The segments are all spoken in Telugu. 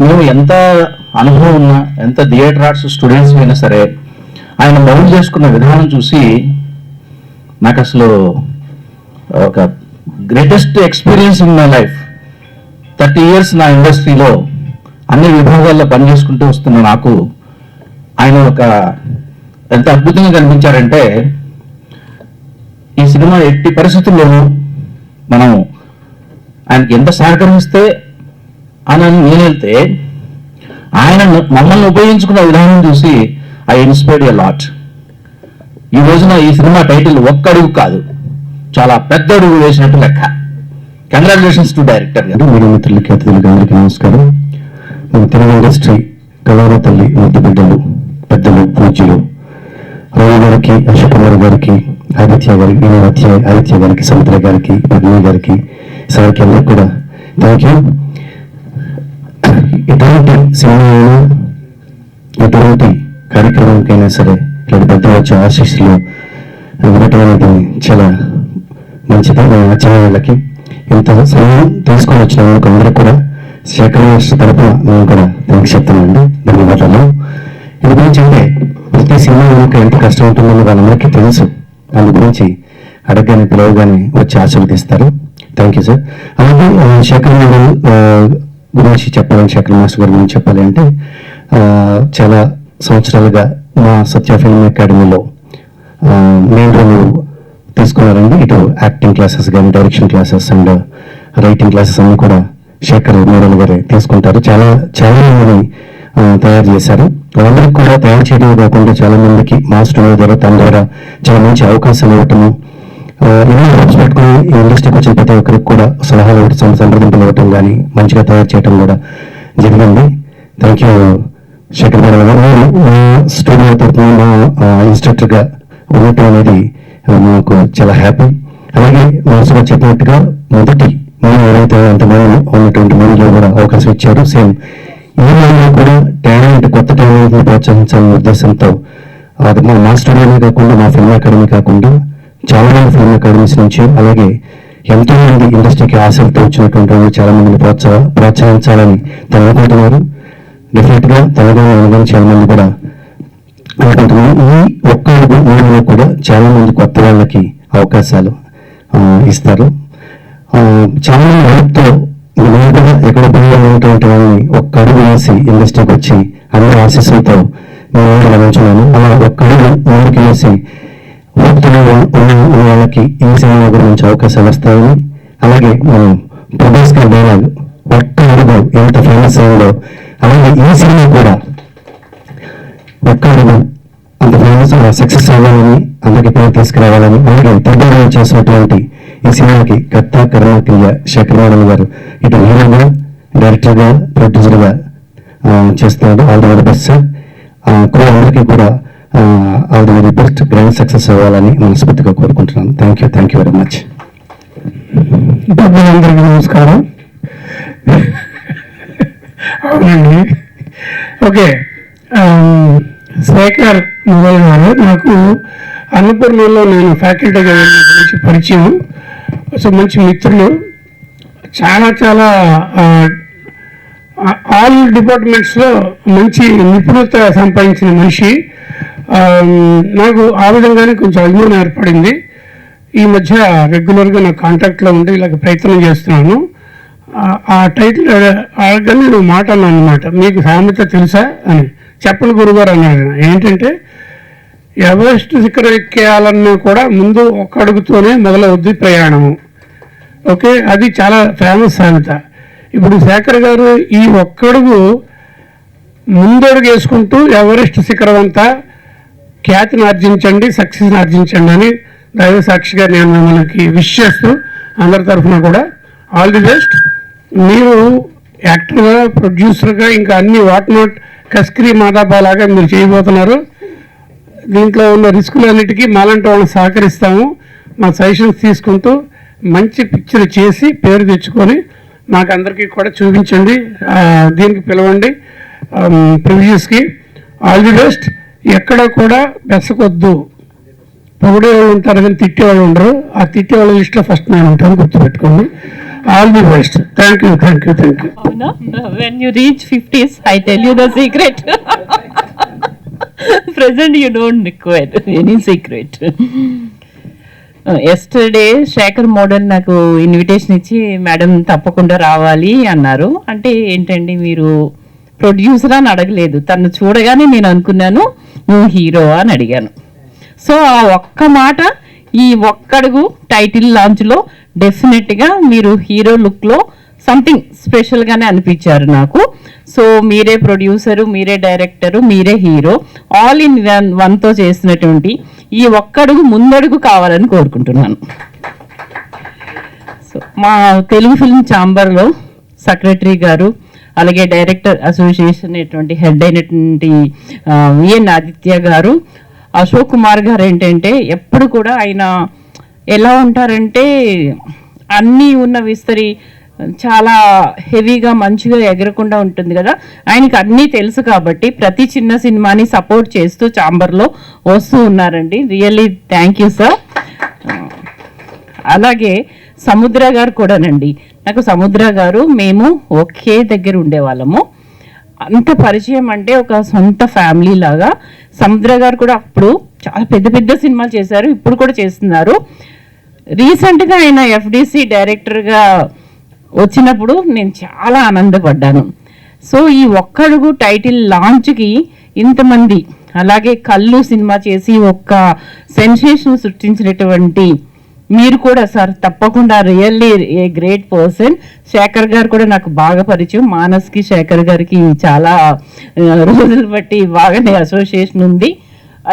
మేము ఎంత అనుభవం ఉన్నా, ఎంత థియేటర్ ఆర్ట్స్ స్టూడెంట్స్ అయినా సరే ఆయన మౌల్డ్ చేసుకున్న విధానం చూసి నాకు అసలు ఒక greatest experience in my life. 30 years నా ఇండస్ట్రీలో అన్ని విభాగాల్లో పనిచేసుకుంటూ వస్తున్న నాకు ఆయన ఒక ఎంత అద్భుతంగా కనిపించారంటే, ఈ సినిమా ఎట్టి పరిస్థితుల్లోనూ మనం ఆయనకి ఎంత సహకరిస్తే అని నేను వెళ్తే ఆయన మమ్మల్ని ఉపయోగించుకున్న విధానం చూసి ఐ ఇన్స్పైర్డ్ ఎ లాట్. ఈ రోజున ఈ సినిమా టైటిల్ ఒక్క అడుగు కాదు, చాలా పెద్ద అడుగు వేసినట్టు లెక్క. కంగ్రాచులేషన్స్ టు డైరెక్టర్ గారు. మీడియా మిత్రులకి, అతిథులకి అందరికీ నమస్కారం. మన తెలుగు ఇండస్ట్రీ కళార తల్లి ముద్దు బిడ్డలు, పెద్దలు, పూజ్యులు రావు గారికి, అశోక్ కుమార్ గారికి, ఆదిత్య గారికి, సముద్ర గారికి, పద్మిని గారికి, సార్కి అందరికి కూడా థ్యాంక్ యూ. ఎటువంటి సినిమా అయినా, ఎటువంటి కార్యక్రమానికైనా సరే ఇలాంటి పెద్ద వచ్చే ఆశీస్సులు ఇవ్వటం అనేది చాలా మంచిది. ఆచార్యులకి ఇంత సమయం తీసుకొని వచ్చిన వాళ్ళకి అందరూ కూడా శేఖర్ మాస్టర్ తరపున నేను కూడా థ్యాంక్స్ చెప్తానండి, ధన్యవాదాలు. ఇది గురించి అంటే ప్రతి సినిమా వెనుక ఎంత కష్టం ఉంటుందని వాళ్ళందరికీ తెలుసు. దాని గురించి అడగగానే, పిలవగానే వచ్చి ఆశీర్వదిస్తారు. Thank you sir. అలాగే శేఖర్ గురించి చెప్పాలని, శేఖర్ మాస్టర్ గారి గురించి చెప్పాలి అంటే, చాలా సంవత్సరాలుగా మా సత్య ఫిల్మ్ అకాడమీలో మెయిన్ రోల్ తీసుకున్నారండి. ఇటు యాక్టింగ్ క్లాసెస్ కానీ, direction classes and writing classes అన్ని కూడా శేఖర్ మేడల్ గారే తీసుకుంటారు. చాలా మందిని తయారు చేశారు. వాళ్ళకి కూడా తయారు చేయడమే కాకుండా చాలా మందికి మాస్టర్ ద్వారా, తన ద్వారా చాలా మంచి అవకాశాలు ఇవ్వటము, ఎన్నో హోప్స్ పెట్టుకుని ఈ ఇండస్ట్రీకి వచ్చిన ప్రతి ఒక్కరికి కూడా సలహాలు ఇవ్వటం, సంప్రదింపులు ఇవ్వటం కానీ, మంచిగా తయారు చేయడం కూడా జరిగింది. థ్యాంక్ యూ శేఖర్ మేడం గారు. స్టూడియో తరఫున మా ఇన్స్ట్రక్టర్గా ఉండటం అనేది మాకు చాలా హ్యాపీ. అలాగే మనసుగా చెప్పినట్టుగా మొదటి మనం ఎవరైతే అంతమంది ఉన్నటువంటి మందిలో కూడా అవకాశం ఇచ్చారు. సేమ్ ఈ మందిలో కూడా టాలెంట్, కొత్త టాలెంట్ని ప్రోత్సహించాలనే ఉద్దేశంతో అది మా స్టూడియోనే కాకుండా, మా ఫిల్మ్ అకాడమీ కాకుండా చాలా మంది ఫిల్మ్ అకాడమీస్ నుంచి, అలాగే ఎంతో మంది ఇండస్ట్రీకి ఆసక్తి వచ్చినటువంటి వాళ్ళు చాలా మందిని ప్రోత్సహించాలని తను అనుకుంటున్నారు. డెఫినెట్ గా తెలంగాణ చాలా మంది కూడా అనుకుంటున్నారు. ఈ ఒక్క ఊరిలో కూడా చాలా మంది కొత్త వాళ్ళకి అవకాశాలు ఇస్తారు. చాలా మంది హెల్ప్తో ఎక్కడ పోయినటువంటి వాళ్ళని ఒక్క అడుగు వేసి ఇండస్ట్రీకి వచ్చి అందరి ఆశీస్సులతో నేను లభించున్నాను. అలా ఒక్క అడుగు ముందుకు వేసి ఉన్న వాళ్ళకి ఈ సినిమా గురించి అవకాశాలు వస్తాయని, అలాగే మనం ప్రభాస్ గారి డైలాగ్ ఒక్క అడుగు ఎంత ఫేమస్ అయిందో, అలాగే ఈ సినిమా కూడా ఒక్క అడుగు అంత ఫేమస్ సక్సెస్ అవ్వాలని, అందరికీ పేరు తీసుకురావాలని, అలాగే పెద్దగా చేసినటువంటి ఈ సినిమాకి కర్త కర్మ క్రియ శేఖర్ మేడం గారు ఇటు హీరోగా, డైరెక్టర్గా, ప్రొడ్యూసర్గా చేస్తున్నాడు. All the very best sir. అందరికీ కూడా all the very best, grand success అవ్వాలని మనస్ఫూర్తిగా కోరుకుంటున్నాను. Thank you very much. అందరికీ నమస్కారం. అవునండి, ఓకే. శేఖర్ మొదలు గారు నాకు అన్నపూర్ణలో నేను ఫ్యాకల్టీగా గురించి పరిచయం. సో మంచి మిత్రులు, చాలా ఆల్ డిపార్ట్మెంట్స్లో మంచి నిపుణత సంపాదించిన మనిషి. నాకు ఆ విధంగానే కొంచెం అభిమానం ఏర్పడింది. ఈ మధ్య రెగ్యులర్గా నా కాంటాక్ట్లో ఉండి ఇలాగ ప్రయత్నం చేస్తున్నాను. ఆ టైటిల్ అడగని నేను మాట అన్నాను అనమాట, మీకు సామెత తెలుసా అని. చెప్పండి గురుగారు అన్నాడు. ఏంటంటే ఎవరెస్ట్ శిఖరం ఎక్కేయాలన్నా కూడా ముందు ఒక్క అడుగుతోనే మొదలవుద్ది ప్రయాణము. ఓకే, అది చాలా ఫేమస్ సామెత. ఇప్పుడు శేఖర్ గారు ఈ ఒక్కడుగు ముందడుగు వేసుకుంటూ ఎవరెస్ట్ శిఖరం అంతా ఖ్యాతిని ఆర్జించండి, సక్సెస్ని ఆర్జించండి అని దైవ సాక్షిగా నేను మిమ్మల్ని విష్ చేస్తూ అందరి తరఫున కూడా ఆల్ ది బెస్ట్. మీరు యాక్టర్గా, ప్రొడ్యూసర్గా, ఇంకా అన్ని వాట్ నాట్ కస్క్రీ మాదాబాలాగా మీరు చేయబోతున్నారు. దీంట్లో ఉన్న రిస్కులన్నిటికీ మాలాంటి వాళ్ళని సహకరిస్తాము. మా సజెషన్స్ తీసుకుంటూ మంచి పిక్చర్ చేసి పేరు తెచ్చుకొని మాకు అందరికీ కూడా చూపించండి. దీనికి పిలవండి ప్రివ్యూస్కి. All the best. ఎక్కడ కూడా బెసకొద్దు. పొగిడేవాళ్ళు ఉంటారు కానీ తిట్టేవాళ్ళు ఉండరు. ఆ తిట్టేవాళ్ళ లిస్ట్లో ఫస్ట్ నేను ఉంటాను, గుర్తుపెట్టుకోండి. All the best. Thank you, thank you, thank you. When you reach 50s, I tell you the secret. Present you don't require any secret. Yesterday Shekhar model నాకు ఇన్విటేషన్ ఇచ్చి మేడం తప్పకుండా రావాలి అన్నారు. అంటే ఏంటండి మీరు ప్రొడ్యూసర్ అని అడగలేదు, తను చూడగానే నేను అనుకున్నాను నువ్వు హీరో అని అడిగాను. సో ఆ ఒక్క మాట, ఈ ఒక్కడుగు టైటిల్ లాంచ్లో డెఫినెట్గా మీరు హీరో లుక్లో సంథింగ్ స్పెషల్గానే అనిపించారు నాకు. సో మీరే ప్రొడ్యూసరు, మీరే డైరెక్టరు, మీరే హీరో, ఆల్ ఇన్ వన్తో చేసినటువంటి ఈ ఒక్కడుగు ముందడుగు కావాలని కోరుకుంటున్నాను. సో మా తెలుగు ఫిల్మ్ ఛాంబర్లో సెక్రటరీ గారు, అలాగే డైరెక్టర్ అసోసియేషన్ హెడ్ అయినటువంటి విఎన్ ఆదిత్య గారు, అశోక్ కుమార్ గారు ఏంటంటే ఎప్పుడు కూడా ఆయన ఎలా ఉంటారంటే అన్నీ ఉన్న విస్తరి చాలా హెవీగా మంచిగా ఎగరకుండా ఉంటుంది కదా, ఆయనకి అన్నీ తెలుసు కాబట్టి ప్రతి చిన్న సినిమాని సపోర్ట్ చేస్తూ ఛాంబర్లో వస్తూ ఉన్నారండి. Really thank you sir. అలాగే సముద్ర గారు కూడానండి. నాకు సముద్ర గారు మేము ఒకే దగ్గర ఉండేవాళ్ళము. అంత పరిచయం అంటే ఒక సొంత ఫ్యామిలీ లాగా. సముద్ర గారు కూడా అప్పుడు చాలా పెద్ద పెద్ద సినిమాలు చేశారు, ఇప్పుడు కూడా చేస్తున్నారు. రీసెంట్గా ఆయన ఎఫ్డిసి డైరెక్టర్గా వచ్చినప్పుడు నేను చాలా ఆనందపడ్డాను. సో ఈ ఒక్కడుగు టైటిల్ లాంచ్కి ఇంతమంది, అలాగే కళ్ళు సినిమా చేసి ఒక్క సెన్సేషన్ సృష్టించినటువంటి మీరు కూడా సార్ తప్పకుండా really a great person. Shekhar గారు కూడా నాకు బాగా పరిచయం. మానస్కి శేఖర్ గారికి చాలా రోజులు బట్టి బాగానే అసోసియేషన్ ఉంది.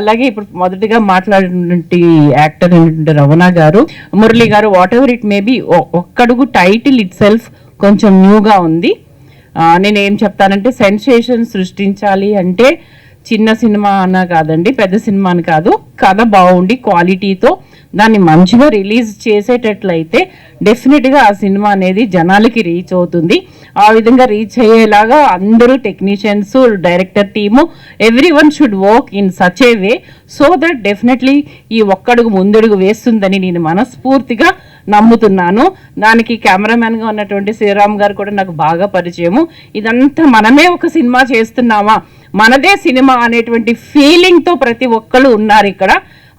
అలాగే ఇప్పుడు మొదటిగా మాట్లాడినటువంటి యాక్టర్ అయినటువంటి రవణ గారు, మురళి గారు, whatever it maybe, Okkadugu title itself కొంచెం న్యూగా ఉంది. నేను ఏం చెప్తానంటే సెన్సేషన్ సృష్టించాలి అంటే చిన్న సినిమా అన్న కాదండి, పెద్ద సినిమా అని కాదు, కథ బాగుండి క్వాలిటీతో దాన్ని మంచిగా రిలీజ్ చేసేటట్లయితే డెఫినెట్గా ఆ సినిమా అనేది జనాలకి రీచ్ అవుతుంది. ఆ విధంగా రీచ్ అయ్యేలాగా అందరూ technicians, director team, every one should work in such a way so that definitely ఈ ఒక్కడుగు ముందడుగు వేస్తుందని నేను మనస్ఫూర్తిగా నమ్ముతున్నాను. దానికి కెమెరామెన్గా ఉన్నటువంటి శ్రీరామ్ గారు కూడా నాకు బాగా పరిచయము. ఇదంతా మనమే ఒక సినిమా చేస్తున్నామా, మనదే సినిమా అనేటువంటి ఫీలింగ్తో ప్రతి ఒక్కళ్ళు ఉన్నారు ఇక్కడ.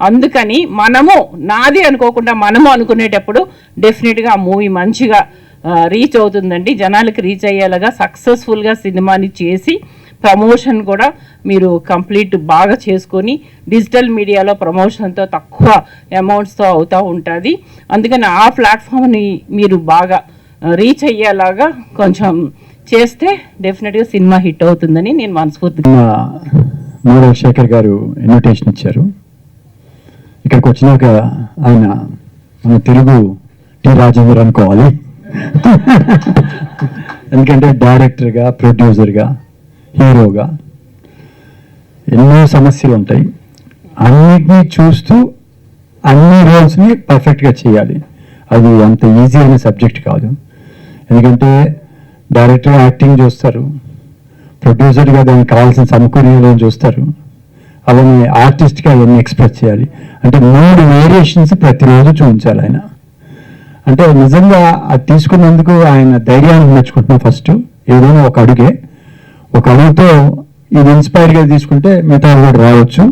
అందుకని మనము నాది అనుకోకుండా మనము అనుకునేటప్పుడు డెఫినెట్గా ఆ మూవీ మంచిగా రీచ్ అవుతుందండి. జనాలకి రీచ్ అయ్యేలాగా సక్సెస్ఫుల్గా సినిమాని చేసి ప్రమోషన్ కూడా మీరు కంప్లీట్ బాగా చేసుకొని డిజిటల్ మీడియాలో ప్రమోషన్తో తక్కువ అమౌంట్స్తో అవుతూ ఉంటుంది. అందుకని ఆ ప్లాట్ఫామ్ని మీరు బాగా రీచ్ అయ్యేలాగా కొంచెం చేస్తే డెఫినెట్గా సినిమా హిట్ అవుతుందని నేను మనస్ఫూర్తిగా. మూడవ శేఖర్ గారు ఇన్విటేషన్ ఇచ్చారు. ఇక్కడికి వచ్చినాక ఆయన మన తెలుగు టి రాజేంద్ర అనుకోవాలి. ఎందుకంటే డైరెక్టర్గా, ప్రొడ్యూసర్గా, హీరోగా ఎన్నో సమస్యలు ఉంటాయి. అన్నిటినీ చూస్తూ అన్ని రోల్స్ని పర్ఫెక్ట్గా చేయాలి. అది అంత ఈజీ అయిన సబ్జెక్ట్ కాదు. ఎందుకంటే డైరెక్టర్ యాక్టింగ్ చూస్తారు, ప్రొడ్యూసర్గా దానికి కావాల్సిన సమకూర్యాలను చూస్తారు, అలానే ఆర్టిస్ట్గా అవన్నీ ఎక్స్ప్రెస్ చేయాలి. అంటే 3 వేరియేషన్స్ ప్రతిరోజు చూపించాలి ఆయన. అంటే నిజంగా అది తీసుకున్నందుకు ఆయన ధైర్యాన్ని మెచ్చుకుంటున్నాం ఫస్ట్. ఏదైనా ఒక అడుగే, ఒక అడుగుతో ఇది ఇన్స్పైర్గా తీసుకుంటే మిగతా కూడా రావచ్చు.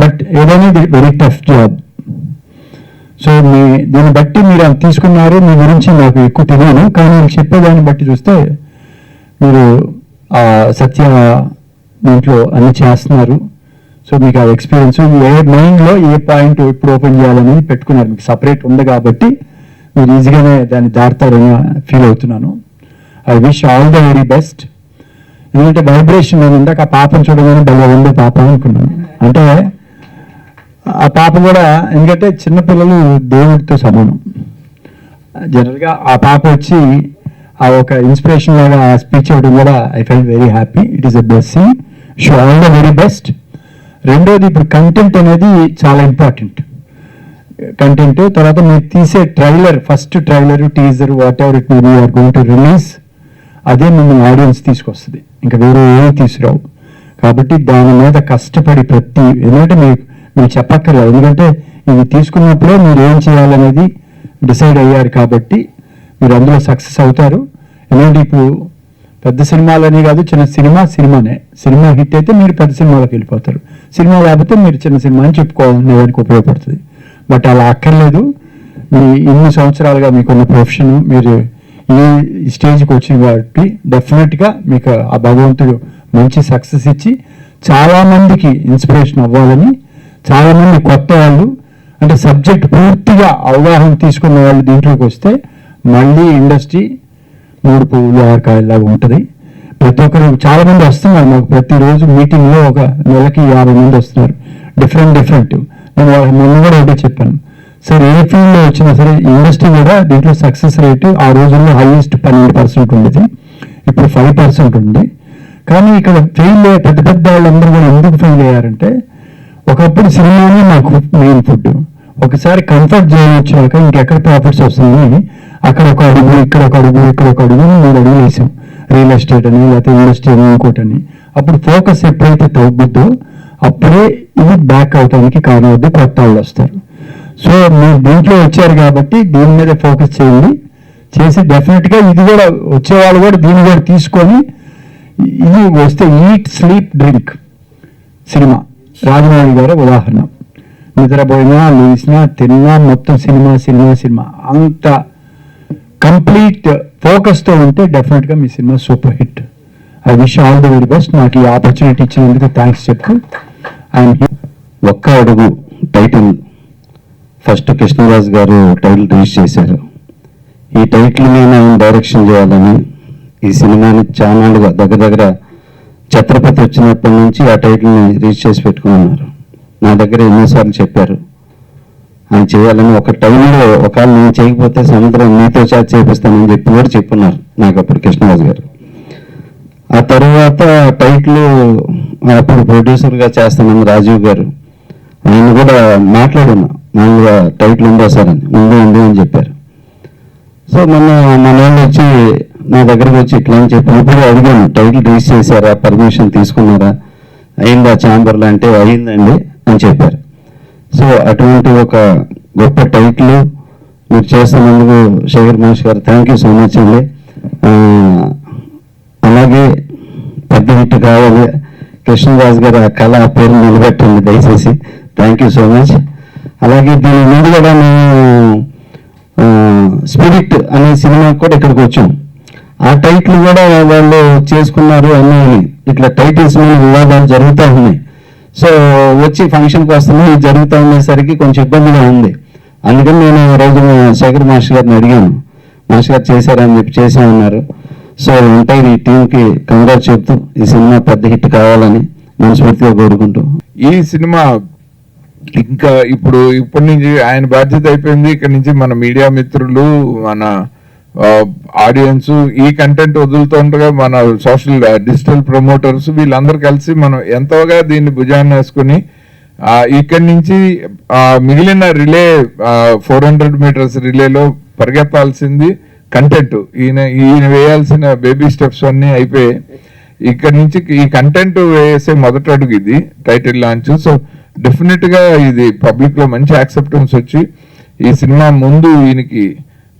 బట్ ఏదైనా ఇది వెరీ టఫ్ జాబ్. సో దీన్ని బట్టి మీరు అది తీసుకున్నారు. మీ గురించి నాకు ఎక్కువ తెలియదు, కానీ మీరు చెప్పేదాన్ని బట్టి చూస్తే మీరు సత్య దీంట్లో అన్ని చేస్తున్నారు. సో మీకు ఆ ఎక్స్పీరియన్స్ ఏ మైండ్లో ఏ పాయింట్ ఎప్పుడు ఓపెన్ చేయాలనేది పెట్టుకున్నారు. మీకు సపరేట్ ఉంది కాబట్టి మీరు ఈజీగానే దాన్ని దాటుతారని ఫీల్ అవుతున్నాను. I wish all the very best. ఎందుకంటే వైబ్రేషన్ నేను ఇందాక ఆ పాపను చూడగానే భలే ఉంది పాప అనుకున్నాను. అంటే ఆ పాప కూడా, ఎందుకంటే చిన్నపిల్లలు దేవుడితో సమానం. జనరల్గా ఆ పాప వచ్చి ఆ ఒక ఇన్స్పిరేషన్ లాగా స్పీచ్ అవ్వడం కూడా I felt very happy. It is a blessing. So all the very best. రెండోది, ఇప్పుడు కంటెంట్ అనేది చాలా ఇంపార్టెంట్. కంటెంట్ తర్వాత మీరు తీసే trailer, first trailer, teaser, whatever it may are going to release, అదే మిమ్మల్ని ఆడియన్స్ తీసుకొస్తుంది. ఇంకా వేరే ఏమి తీసుకురావు. కాబట్టి దాని మీద కష్టపడి ఎందుకంటే మీరు చెప్పక్కర్లేదు, ఎందుకంటే ఇది తీసుకున్నప్పుడే మీరు ఏం చేయాలనేది డిసైడ్ అయ్యారు కాబట్టి మీరు అందులో సక్సెస్ అవుతారు. ఎందుకంటే ఇప్పుడు పెద్ద సినిమాలని కాదు, చిన్న సినిమానే. సినిమా హిట్ అయితే మీరు పెద్ద సినిమాలోకి వెళ్ళిపోతారు. సినిమా లేకపోతే మీరు చిన్న సినిమా అని చెప్పుకోవడానికి ఉపయోగపడుతుంది. బట్ అలా అక్కర్లేదు. మీ ఇన్ని సంవత్సరాలుగా మీకున్న ప్రొఫెషన్, మీరు ఈ స్టేజ్కి వచ్చింది కాబట్టి డెఫినెట్గా మీకు ఆ భగవంతుడు మంచి సక్సెస్ ఇచ్చి చాలామందికి ఇన్స్పిరేషన్ అవ్వాలని, చాలామంది కొత్త వాళ్ళు అంటే సబ్జెక్ట్ పూర్తిగా అవగాహన తీసుకున్న వాళ్ళు దీంట్లోకి వస్తే మళ్ళీ ఇండస్ట్రీ 3 పువ్వులు 6 కాయలాగా ఉంటుంది. ప్రతి ఒక్కరు చాలామంది వస్తున్నారు మాకు ప్రతిరోజు మీటింగ్లో. ఒక నెలకి 50 మంది వస్తున్నారు, డిఫరెంట్. నేను వాళ్ళకి మొన్న కూడా ఒకటే చెప్పాను, సార్ ఏ ఫీల్డ్లో వచ్చినా సరే ఇండస్ట్రీ కూడా దీంట్లో సక్సెస్ రేటు ఆ రోజుల్లో హైయెస్ట్ 12% ఉండేది, ఇప్పుడు 5% ఉంది. కానీ ఇక్కడ ఫెయిల్ అయ్యే పెద్ద వాళ్ళందరూ కూడా ఎందుకు ఫెయిల్ అయ్యారంటే, ఒకప్పుడు సినిమానే మాకు మెయిన్ ఫుడ్. ఒకసారి కంఫర్ట్ జోన్ వచ్చాక ఇంకెక్కడ ప్రాఫిట్స్ వస్తుంది, అక్కడ ఒక అడుగు, ఇక్కడ ఒక అడుగు, 3 అడుగులు వేసాం. రియల్ ఎస్టేట్ అని, లేకపోతే ఇండస్ట్రీ అని, ఇంకోటని. అప్పుడు ఫోకస్ ఎప్పుడైతే తగ్గుద్దో అప్పుడే ఇది బ్యాక్ అవడానికి కారణం అవుద్ది, కొత్త వాళ్ళు వస్తారు. సో మీరు దీంట్లో వచ్చారు కాబట్టి దీని మీద ఫోకస్ చేయండి. చేసి డెఫినెట్గా ఇది కూడా వచ్చేవాళ్ళు కూడా దీన్ని కూడా తీసుకొని, ఇది వస్తే eat sleep drink cinema Rajamouli గారు ఉదాహరణ. నిద్రపోయినా, లేచినా, తిన్నా మొత్తం సినిమా అంత కంప్లీట్ ఫోకస్తో ఉంటే డెఫినెట్గా మీ cinema super hit. I wish all the very best. నాకు ఈ ఆపర్చునిటీ ఇచ్చినందుకు థ్యాంక్స్ చెప్తూ ఒక్క అడుగు టైటిల్ ఫస్ట్ కృష్ణరాజు గారు టైటిల్ రిలీజ్ చేశారు. ఈ టైటిల్ మీద ఆయన డైరెక్షన్ చేయాలని ఈ సినిమాని చాలా దగ్గర ఛత్రపతి వచ్చినప్పటి నుంచి ఆ టైటిల్ని రిలీజ్ చేసి పెట్టుకున్నారు. నా దగ్గర ఎన్నోసార్లు చెప్పారు ఆయన చేయాలని. ఒక టైంలో ఒకవేళ నేను చేయకపోతే సముద్రం మీతో చాట్ చేపిస్తానని చెప్పి కూడా చెప్పున్నారు నాకు అప్పుడు కృష్ణరాజు గారు. ఆ తర్వాత టైటిల్ అప్పుడు ప్రొడ్యూసర్గా చేస్తానని రాజీవ్ గారు, ఆయన కూడా మాట్లాడున్నా మామూలుగా టైటిల్ ఉందా సార్ అని. ఉంది అని చెప్పారు. సో మన వాళ్ళు వచ్చి నా దగ్గరకు వచ్చి ఇట్లా అని చెప్పినప్పుడు అడిగాను, టైటిల్ రిలీజ్ చేశారా, పర్మిషన్ తీసుకున్నారా, అయిందా ఛాంబర్లో అంటే అయిందండి అని చెప్పారు. సో అటువంటి ఒక గొప్ప టైటిల్ మీరు చేస్తున్నందుకు శేఖర్ మహేష్ గారు థ్యాంక్ యూ సో మచ్ అండి. అలాగే పెద్ద హిట్ కావాలి, కృష్ణరాజు గారు ఆ కళ ఆ పేరు నిలబెట్టండి దయచేసి. Thank you so much. అలాగే దీని ముందు కూడా మేము స్పిరిట్ అనే సినిమా కూడా ఇక్కడికి వచ్చాం. ఆ టైటిల్ కూడా వాళ్ళు చేసుకున్నారు అన్నీ. ఇట్లా టైటిల్స్ మీద వివాదాలు జరుగుతూ ఉన్నాయి. సో వచ్చి ఫంక్షన్కి వస్తున్నాయి, ఇది జరుగుతూ ఉండేసరికి కొంచెం ఇబ్బందిగా ఉంది. అందుకని నేను రోజు శేఖర్ మాస్టర్ గారిని అడిగాను, మాస్టర్ గారు చేశారని చెప్పి చేసామన్నారు. సో ఎంటైర్ ఈ టీంకి కంగ్రాట్ చెప్తూ ఈ సినిమా పెద్ద హిట్ కావాలని మనస్ఫూర్తిగా కోరుకుంటూ, ఈ సినిమా ఇంకా ఇప్పటి నుంచి ఆయన బాధ్యత అయిపోయింది. ఇక్కడ నుంచి మన మీడియా మిత్రులు, మన ఆడియన్స్ ఈ కంటెంట్ వదులుతుండగా మన సోషల్ డిజిటల్ ప్రమోటర్స్ వీళ్ళందరూ కలిసి మనం ఎంతోగా దీన్ని భుజాన్ని వేసుకుని ఇక్కడి నుంచి మిగిలిన రిలే 400 మీటర్స్ రిలేలో పరిగెత్తాల్సింది కంటెంట్. ఈయన వేయాల్సిన బేబీ స్టెప్స్ అన్నీ అయిపోయాయి. ఇక్కడ నుంచి ఈ కంటెంట్ వేసే మొదటి అడుగు ఇది టైటిల్ లాంచ్. సో డెఫినెట్ గా ఇది పబ్లిక్ లో మంచి యాక్సెప్టెన్స్ వచ్చి ఈ సినిమా ముందు ఈయనకి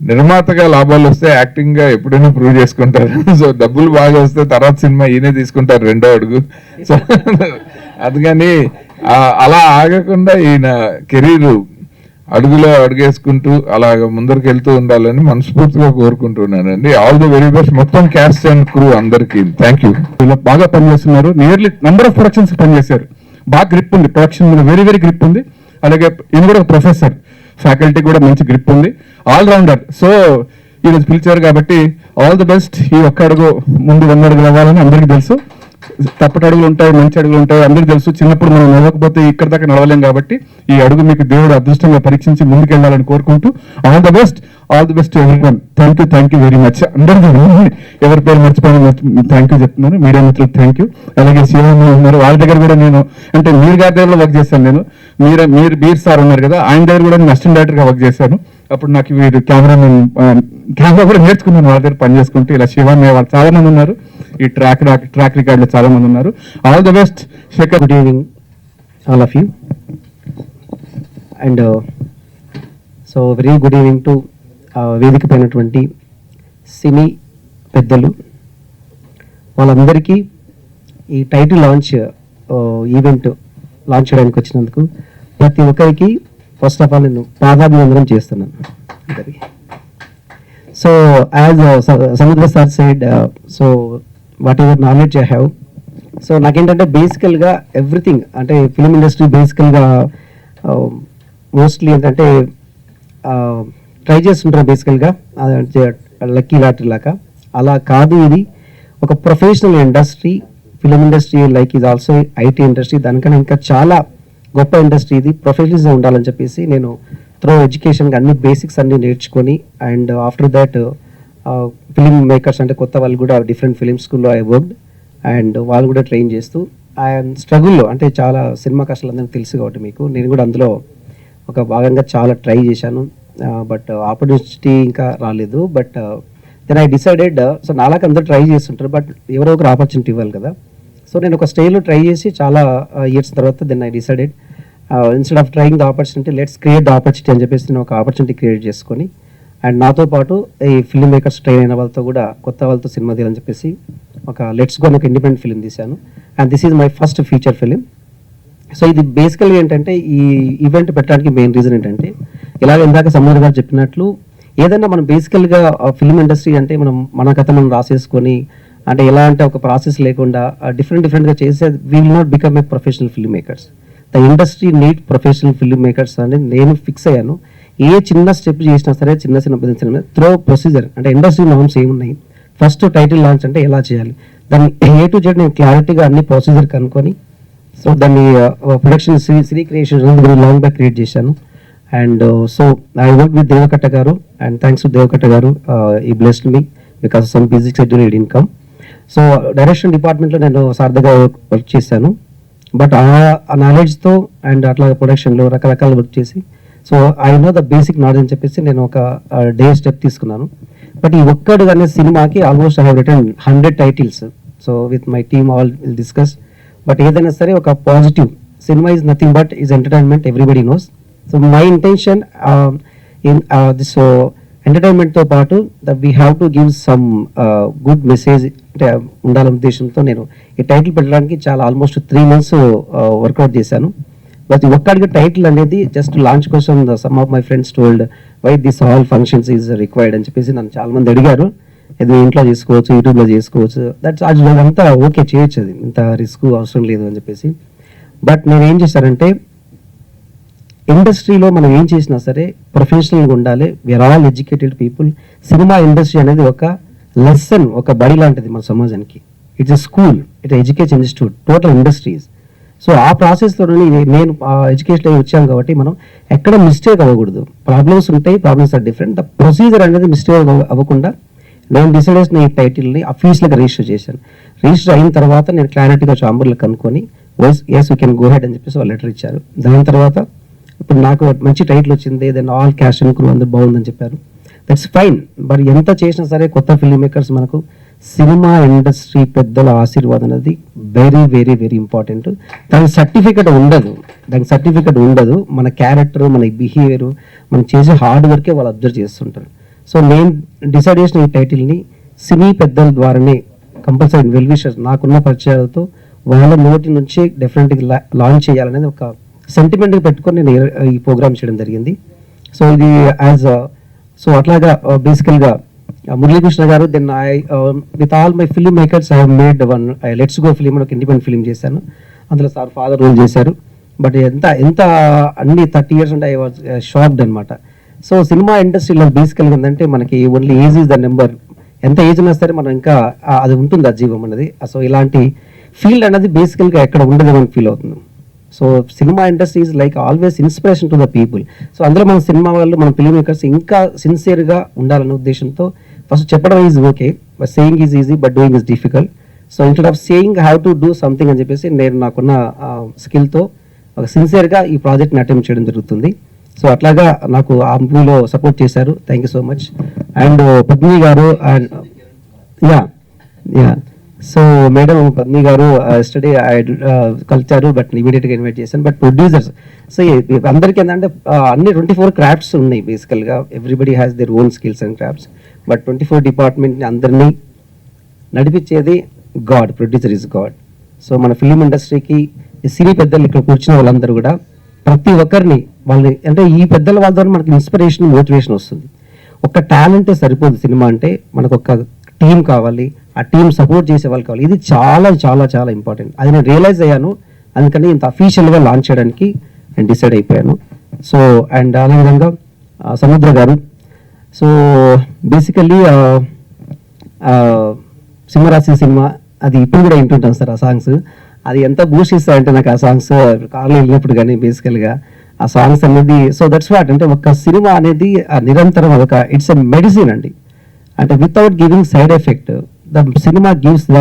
నిర్మాతగా లాభాలు వస్తే యాక్టింగ్ గా ఎప్పుడైనా ప్రూవ్ చేసుకుంటారు. సో డబ్బులు బాగా వస్తే తర్వాత సినిమా ఈయనే తీసుకుంటారు రెండో అడుగు. సో అందుకని అలా ఆగకుండా ఈయన కెరీర్ అడుగులో అడుగేసుకుంటూ అలాగ ముందరికి వెళ్తూ ఉండాలని మనస్ఫూర్తిగా కోరుకుంటున్నానండి. ఆల్ ది వెరీ బెస్ట్ మొత్తం క్యాస్ట్ అండ్ క్రూ అందరికి. Thank you. ఇలా బాగా పనిచేస్తున్నారు. నియర్లీ నెంబర్ ఆఫ్ ప్రొడక్షన్స్ పనిచేశారు. బాగా గ్రిప్ ఉంది, ప్రొడక్షన్ మీద వెరీ వెరీ గ్రిప్ ఉంది. అలాగే ఈయన కూడా ఒక ప్రొఫెసర్, ఫ్యాకల్టీ కూడా మంచి గ్రిప్ ఉంది, ఆల్ రౌండర్. సో ఈరోజు పిలిచారు కాబట్టి ఆల్ ది బెస్ట్. ఈ ఒక్క అడుగు ముందు 100 అడుగులు అవ్వాలని అందరికీ తెలుసు. తప్పటి అడుగులు ఉంటాయి, మంచి అడుగులు ఉంటాయి, అందరికీ తెలుసు. చిన్నప్పుడు మనం నడవకపోతే ఇక్కడ దాకా నడవలేం కాబట్టి ఈ అడుగు మీకు దేవుడు అదృష్టంగా పరీక్షించి ముందుకెళ్ళాలని కోరుకుంటూ all the best everyone. Thank you very much. అందరికీ ఎవరి పేరు మర్చిపోయిన థ్యాంక్ యూ చెప్తున్నాను. మీడియా మిత్రులకు థ్యాంక్ యూ. అలాగే శివమ్మ ఉన్నారు, వాళ్ళ దగ్గర కూడా నేను అంటే మీరు గారి దగ్గర వర్క్ చేశాను. నేను మీరు బీర్ సార్ ఉన్నారు కదా, ఆయన దగ్గర కూడా నేను అసిస్టెంట్ డైరెక్టర్గా వర్క్ చేశాను. అప్పుడు నాకు వీరు కెమెరా కూడా నేర్చుకున్నాను వాళ్ళ దగ్గర పని చేసుకుంటూ. ఇలా శివమ్మ వాళ్ళు చాలా మంది ఉన్నారు, ఈ ట్రాక్ రికార్డులో చాలా మంది ఉన్నారు. All the best Shekhar. Good evening all of you and so very good evening to వేదిక పైనటువంటి సినీ పెద్దలు వాళ్ళందరికీ ఈ టైటిల్ లాంచ్ ఈవెంట్ లాంచ్ చేయడానికి వచ్చినందుకు ప్రతి ఒక్కరికి ఫస్ట్ ఆఫ్ ఆల్ నేను పాదాభివందనం చేస్తున్నాను. సో యాజ్ సముద్ర sir side so what ever knowledge I have, so నాకేంటంటే బేసికల్గా ఎవ్రీథింగ్ అంటే ఫిలిం ఇండస్ట్రీ బేసికల్గా మోస్ట్లీ ఏంటంటే ట్రై చేస్తుంటారు బేసికల్గా లక్కీ లాటరీ లాగా. అలా కాదు, ఇది ఒక professional industry. Film industry like is also IT industry, దానికన్నా ఇంకా చాలా గొప్ప ఇండస్ట్రీ ఇది. ప్రొఫెషనల్స్గా ఉండాలని చెప్పేసి నేను త్రో ఎడ్యుకేషన్గా అన్ని బేసిక్స్ అన్ని నేర్చుకొని and after that film makers అంటే కొత్త వాళ్ళు కూడా డిఫరెంట్ ఫిలిం స్కూల్లో ఐ వర్క్డ్ అండ్ వాళ్ళు కూడా ట్రైన్ చేస్తూ అండ్ స్ట్రగుల్లో అంటే చాలా సినిమా కష్టాలు అందరికీ తెలుసు కాబట్టి మీకు నేను కూడా అందులో ఒక భాగంగా చాలా ట్రై చేశాను. బట్ ఆపర్చునిటీ ఇంకా రాలేదు. But then I decided, so నాలాగా అందరూ ట్రై చేస్తుంటారు బట్ ఎవరో ఒకరు ఆపర్చునిటీ ఇవ్వాలి కదా. సో నేను ఒక స్టేజ్లో ట్రై చేసి చాలా ఇయర్స్ తర్వాత then I decided instead of trying the opportunity let's create the opportunity అని చెప్పేసి నేను ఒక ఆపర్చునిటీ క్రియేట్ చేసుకొని అండ్ నాతో పాటు ఈ ఫిల్మ్ మేకర్స్ ట్రైన్ అయిన వాళ్ళతో కూడా కొత్త వాళ్ళతో సినిమా తీయాలని చెప్పేసి ఒక లెట్స్ గో అని ఒక ఇండిపెండెంట్ ఫిలిం తీశాను and this is my first feature film. So ఇది బేసికల్గా ఏంటంటే ఈ ఈవెంట్ పెట్టడానికి మెయిన్ రీజన్ ఏంటంటే ఇలాగ ఇందాక సమ్మర్ గారు చెప్పినట్లు ఏదైనా మనం బేసికల్గా ఫిల్మ్ ఇండస్ట్రీ అంటే మన కథ మనం రాసేసుకొని అంటే ఎలా అంటే ఒక ప్రాసెస్ లేకుండా డిఫరెంట్గా చేసే will not become a professional film makers. The industry need professional film makers అని నేను ఫిక్స్ అయ్యాను. ఏ చిన్న స్టెప్ చేసినా సరే చిన్న బిజినెస్ త్రో ప్రొసీజర్ అంటే ఇండస్ట్రీ నార్మ్స్ ఏమున్నాయి, ఫస్ట్ టైటిల్ లాంచ్ అంటే ఎలా చేయాలి, దాన్ని ఏ టు జెడ్ నేను క్లారిటీగా అన్ని ప్రొసీజర్ కనుక్కొని సో దాన్ని ప్రొడక్షన్ సిరీ క్రియేషన్ లాంగ్ బ్యాక్ క్రియేట్ చేశాను. And so I work with Deva Katta గారు అండ్ థ్యాంక్స్ టు దేవకట్ట గారు ఈ blessed me because some busy schedule ఇడ్ ఇన్కమ్. సో డైరెక్షన్ డిపార్ట్మెంట్లో నేను సార్థగా వర్క్ చేశాను బట్ ఆ నాలెడ్జ్తో అండ్ అట్లా ప్రొడక్షన్లో రకరకాల వర్క్ చేసి so I know the basic knowledge అని చెప్పేసి నేను ఒక డే స్టెప్ తీసుకున్నాను. బట్ ఈ ఒక్కడు అనే సినిమాకి almost I have written 100 titles. So with my team all will discuss. But ఏదైనా సరే ఒక positive cinema is nothing but is entertainment, everybody knows. So my intention in this ఎంటర్టైన్మెంట్తో పాటు we have to give some good message అంటే ఉండాలనే ఉద్దేశంతో నేను ఈ టైటిల్ పెట్టడానికి చాలా ఆల్మోస్ట్ 3 months వర్కౌట్ చేశాను. బట్ ఒక్కడికి టైటిల్ అనేది జస్ట్ లాంచ్ కోసం some of my friends told why this all functions is required అని చెప్పేసి నన్ను చాలా మంది అడిగారు. ఇది ఇంట్లో చేసుకోవచ్చు, యూట్యూబ్లో చేసుకోవచ్చు, దట్స్ అదంతా ఓకే చేయొచ్చు, అది ఇంత రిస్క్ అవసరం లేదు అని చెప్పేసి. బట్ నేను ఏం చేశానంటే ఇండస్ట్రీలో మనం ఏం చేసినా సరే ప్రొఫెషనల్గా ఉండాలి. We are all educated people. Cinema industry అనేది ఒక లెసన్, ఒక బడి లాంటిది మన సమాజానికి. It's a school, it's education institute, total industries. So ఆ ప్రాసెస్లో నేను ఎడ్యుకేషన్ వచ్చాను కాబట్టి మనం ఎక్కడ మిస్టేక్ అవ్వకూడదు. ప్రాబ్లమ్స్ ఉంటాయి, problems are different. The procedure అనేది మిస్టేక్ అవ్వకుండా నేను డిసైడ్ చేసిన ఈ టైటిల్ని అఫీషియల్గా రిజిస్టర్ చేశాను. రిజిస్టర్ అయిన తర్వాత నేను క్లారిటీగా చాంబర్లో కనుక్కొని yes we can go ahead అని చెప్పేసి వాళ్ళు లెటర్ ఇచ్చారు. దాని తర్వాత ఇప్పుడు నాకు మంచి టైటిల్ వచ్చింది, then all cast and crew అందరూ బాగుందని చెప్పారు. That's fine. బట్ ఎంత చేసినా సరే కొత్త ఫిల్మ్ మేకర్స్ మనకు సినిమా ఇండస్ట్రీ పెద్దల ఆశీర్వాదం అనేది వెరీ వెరీ వెరీ ఇంపార్టెంట్. దానికి సర్టిఫికెట్ ఉండదు. మన క్యారెక్టర్, మన బిహేవియర్, మనం చేసే హార్డ్ వర్కే వాళ్ళు అబ్జర్వ్ చేస్తుంటారు. సో నేను డిసైడ్ చేసిన ఈ టైటిల్ని సినీ పెద్దల ద్వారానే కంపల్సరీ వెల్ విషర్స్ నాకున్న పరిచయాలతో వాళ్ళ నోటి నుంచి డెఫినెట్గా లాంచ్ చేయాలనేది ఒక సెంటిమెంట్గా పెట్టుకొని నేను ఈ ప్రోగ్రామ్ చేయడం జరిగింది. సో ఇది సో అట్లాగా బేసికల్గా మురళీకృష్ణ గారు then with all my film makers I made one let's go film ఒక ఇండిపెండెంట్ ఫిలిం చేశాను. అందులో సార్ ఫాదర్ రోల్ చేశారు. బట్ ఎంత అన్ని 30 years ఉంటే ఐ వాజ్ షాక్డ్ అనమాట. సో సినిమా ఇండస్ట్రీలో బేసికల్గా ఏంటంటే మనకి only age is the number. ఎంత ఏజ్ ఉన్నా సరే మనం ఇంకా అది ఉంటుంది ఆ జీవం అనేది. సో ఇలాంటి ఫీల్డ్ అనేది బేసికల్గా ఎక్కడ ఉండదు అని ఫీల్ అవుతుంది. So cinema industry is like always inspiration to the people. So అందులో మన సినిమా వాళ్ళు మన ఫిల్మ్ మేకర్స్ ఇంకా సిన్సియర్గా ఉండాలనే ఉద్దేశంతో ఫస్ట్ చెప్పడం is okay, but saying is easy but doing is difficult. So instead of saying have to do something అని చెప్పేసి నేను నాకున్న స్కిల్తో ఒక సిన్సియర్గా ఈ ప్రాజెక్ట్ని అటెంప్ట్ చేయడం జరుగుతుంది. సో అట్లాగా నాకు ఆ మూవీలో సపోర్ట్ చేశారు. Thank you so much. And Padmini గారు and yeah so madam Padmini గారు స్టడీ కలిచారు, బట్ ఇమీడియట్గా ఇన్వైట్ చేశాను. బట్ ప్రొడ్యూసర్స్ సో అందరికీ ఏంటంటే అన్ని 24 క్రాఫ్ట్స్ ఉన్నాయి బేసికల్గా. Everybody has their own skills and crafts. But 24 డిపార్ట్మెంట్ని అందరినీ నడిపించేది God, producer is God. So మన ఫిలిం ఇండస్ట్రీకి సినీ పెద్దలు ఇక్కడ కూర్చున్న వాళ్ళందరూ కూడా ప్రతి ఒక్కరిని వాళ్ళని అంటే ఈ పెద్దల వాళ్ళ ద్వారా మనకి ఇన్స్పిరేషన్ మోటివేషన్ వస్తుంది. ఒక టాలెంటే సరిపోదు సినిమా అంటే, మనకు ఒక టీం కావాలి, ఆ టీం సపోర్ట్ చేసే వాళ్ళు కావాలి. ఇది చాలా చాలా చాలా ఇంపార్టెంట్. అది నేను రియలైజ్ అయ్యాను. అందుకని ఇంత అఫీషియల్గా లాంచ్ చేయడానికి నేను డిసైడ్ అయిపోయాను. సో అండ్ అదేవిధంగా సముద్ర గారు సో బేసికల్లీ సింహరాశి సినిమా అది ఇప్పుడు కూడా వింటుంటాను సార్. ఆ సాంగ్స్ అది ఎంత బూస్ట్ ఇస్తాయంటే నాకు ఆ సాంగ్స్ కార్లో వెళ్ళినప్పుడు కానీ బేసికల్గా ఆ సాంగ్స్ అనేది. సో దట్స్ వాట్ అంటే ఒక సినిమా అనేది నిరంతరం ఒక ఇట్స్ ఎ మెడిసిన్ అండి. అంటే without giving side effect the cinema gives the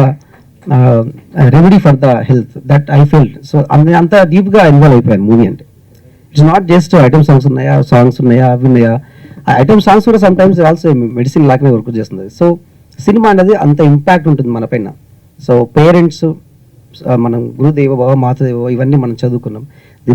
remedy for the health that I feel. So అంత డీప్గా ఇన్వాల్వ్ అయిపోయాను మూవీ అంటే. It's not just item songs ఉన్నాయా, సాంగ్స్ ఉన్నాయా, అవి ఉన్నాయా. ఆ ఐటమ్ సాంగ్స్ కూడా సమ్ టైమ్స్ ఆల్సో మెడిసిన్ లాగానే వర్క్ చేస్తుంది. సో సినిమా అనేది అంత ఇంపాక్ట్ ఉంటుంది మన పైన. సో పేరెంట్స్ మనం గురుదేవ భవ మాతదేవ ఇవన్నీ మనం చదువుకున్నాం. దీని